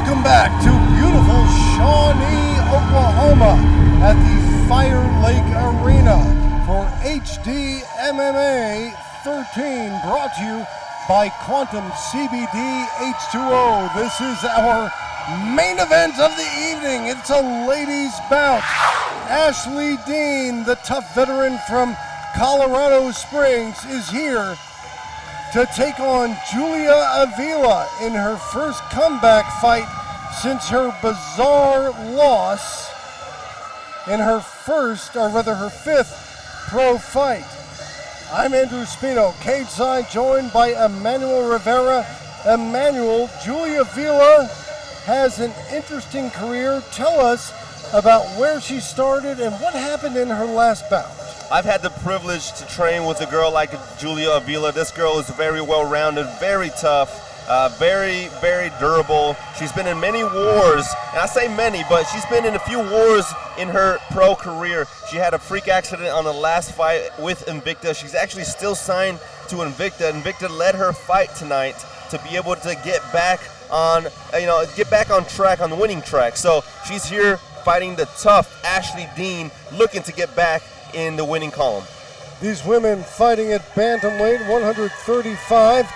Welcome back to beautiful Shawnee, Oklahoma at the Firelake Arena for HD MMA 13, brought to you by Quantum CBD H2O. This is our main event of the evening. It's a ladies' bout. Ashley Deen, the tough veteran from Colorado Springs, is here to take on Julia Avila in her first comeback fight since her bizarre loss in her her fifth pro fight. I'm Andrew Spino, cage side, joined by Emmanuel Rivera. Emmanuel, Julia Avila has an interesting career. Tell us about where she started and what happened in her last bout. I've had the privilege to train with a girl like Julia Avila. This girl is very well-rounded, very tough, very, very durable. She's been in many wars, and I say many, but she's been in a few wars in her pro career. She had a freak accident on the last fight with Invicta. She's actually still signed to Invicta. Invicta let her fight tonight to be able to get back on, track, on the winning track. So she's here fighting the tough Ashley Deen, looking to get back in the winning column. These women fighting at bantamweight 135.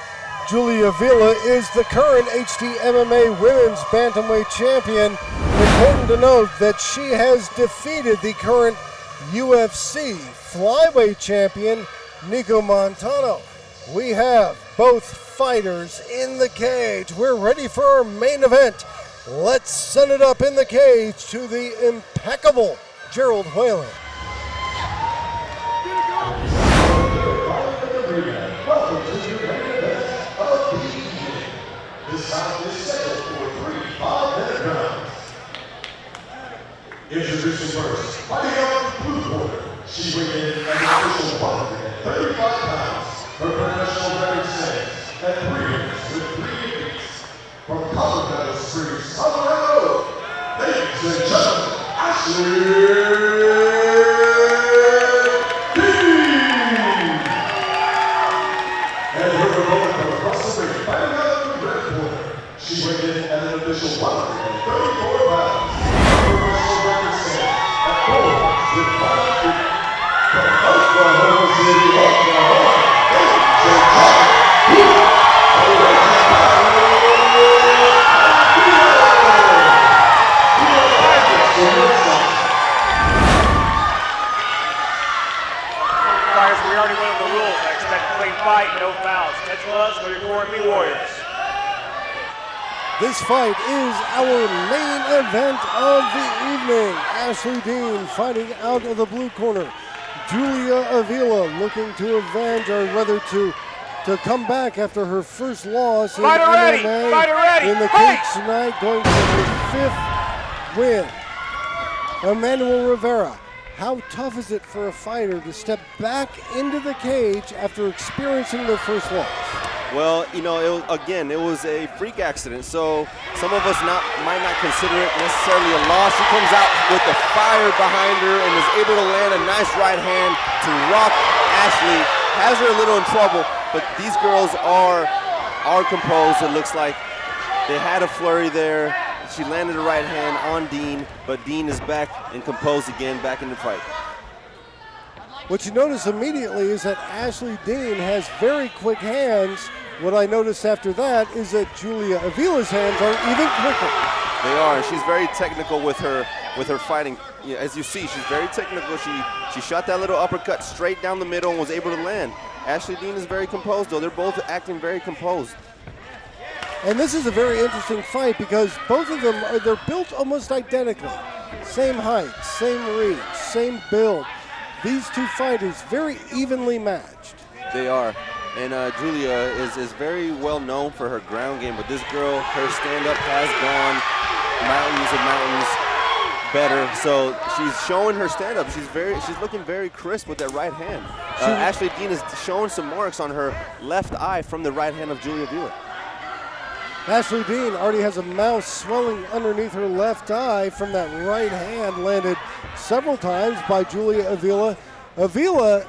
Julia Avila is the current HD MMA women's bantamweight champion. Important to note that she has defeated the current UFC flyweight champion, Nico Montano. We have both fighters in the cage. We're ready for our main event. Let's send it up in the cage to the impeccable Gerald Whalen. Welcome to the main event of the evening. This bout is scheduled for 3 5-minute rounds. Introducing first, fighting out the blue corner. She weighed in at an official 135 pounds. Her professional record stands at 3 wins with 3 defeats. From Colorado Springs, Colorado, ladies and gentlemen, Ashley She weighed in at an official 134 pounds. Her professional record stands at 4 with 5 defeats. From Oklahoma City, Oklahoma, ladies and gentlemen, we already went over the rules. I expect a clean fight, no fouls. Catch gloves, go your core and be warriors. This fight is our main event of the evening. Ashley Deen fighting out of the blue corner. Julia Avila looking to avenge, or rather to come back after her first loss in MMA in the cage tonight, going for her 5th win. Emmanuel Rivera, how tough is it for a fighter to step back into the cage after experiencing their first loss? Well, it was a freak accident, so some of us might not consider it necessarily a loss. She comes out with the fire behind her and is able to land a nice right hand to rock Ashley. Has her a little in trouble, but these girls are composed. It looks like they had a flurry there. She landed a right hand on Deen, but Deen is back and composed again, back in the fight. What you notice immediately is that Ashley Deen has very quick hands. What I noticed after that is that Julia Avila's hands are even quicker. They are. She's very technical with her fighting. As you see, she's very technical. She shot that little uppercut straight down the middle and was able to land. Ashley Deen is very composed, though. They're both acting very composed. And this is a very interesting fight because both of them they're built almost identically. Same height, same reach, same build. These two fighters very evenly matched. They are. And Julia is very well known for her ground game, but this girl, her stand-up has gone mountains and mountains better. So she's showing her stand-up. She's looking very crisp with that right hand. Ashley Deen is showing some marks on her left eye from the right hand of Julia Avila. Ashley Deen already has a mouse swelling underneath her left eye from that right hand landed several times by Julia Avila. Avila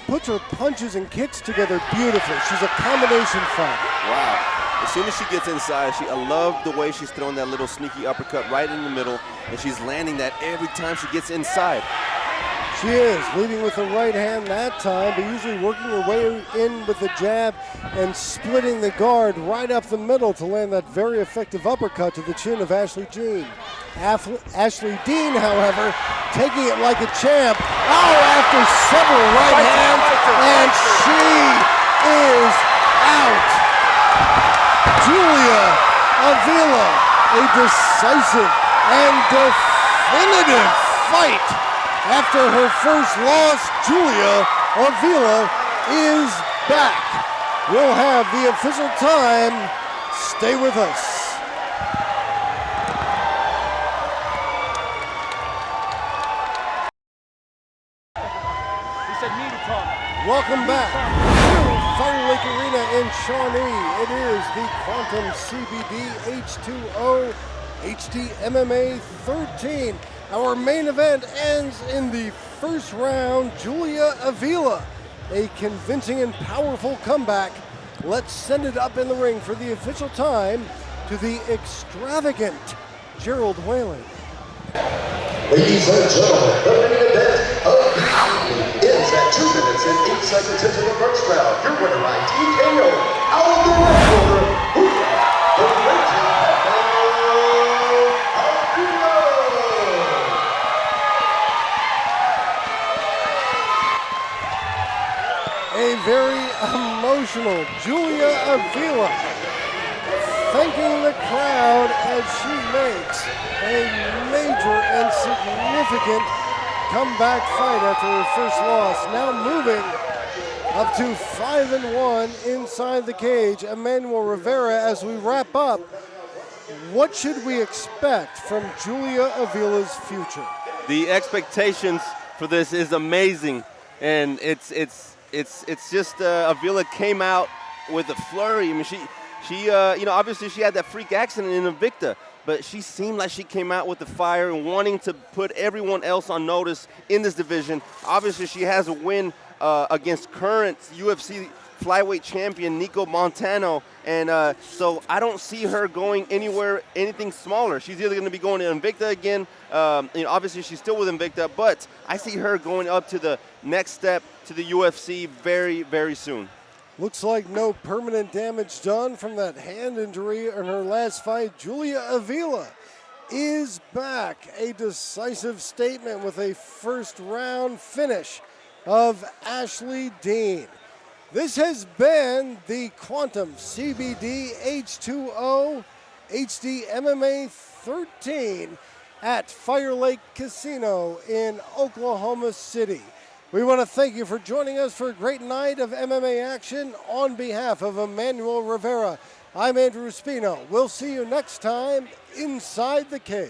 puts her punches and kicks together beautifully. She's a combination fighter. Wow. As soon as she gets inside, I love the way she's throwing that little sneaky uppercut right in the middle, and she's landing that every time she gets inside. She is leading with the right hand that time, but usually working her way in with the jab and splitting the guard right up the middle to land that very effective uppercut to the chin of Ashley Dean. Ashley Dean, however, taking it like a champ. Oh, after several right hands, and she is out. Julia Avila, a decisive and definitive fight. After her first loss, Julia Avila is back. We'll have the official time. Stay with us. He said me to talk. Welcome back to Firelake Arena in Shawnee. It is the Quantum CBD H2O HD MMA 13. Our main event ends in the first round. Julia Avila, a convincing and powerful comeback. Let's send it up in the ring for the official time to the extravagant Gerald Whalen. Ladies and gentlemen, the main event of the evening ends at 2 minutes and 8 seconds into the first round. Your winner by TKO out of the red corner, the red team. A very emotional Julia Avila thanking the crowd as she makes a major and significant comeback fight after her first loss. Now moving up to 5-1 inside the cage. Emmanuel Rivera, as we wrap up, what should we expect from Julia Avila's future? The expectations for this is amazing, and it's just Avila came out with a flurry. I mean, she obviously she had that freak accident in Invicta, but she seemed like she came out with the fire and wanting to put everyone else on notice in this division. Obviously, she has a win against current UFC flyweight champion Nico Montano, and so I don't see her going anywhere, anything smaller. She's either going to be going to Invicta again. Obviously, she's still with Invicta, but I see her going up to the next step to the UFC very, very soon. Looks like no permanent damage done from that hand injury in her last fight. Julia Avila is back. A decisive statement with a first round finish of Ashley Dean. This has been the Quantum CBD H2O HD MMA 13 at Firelake Casino in Oklahoma City. We want to thank you for joining us for a great night of MMA action. On behalf of Emmanuel Rivera, I'm Andrew Spino. We'll see you next time inside the cage.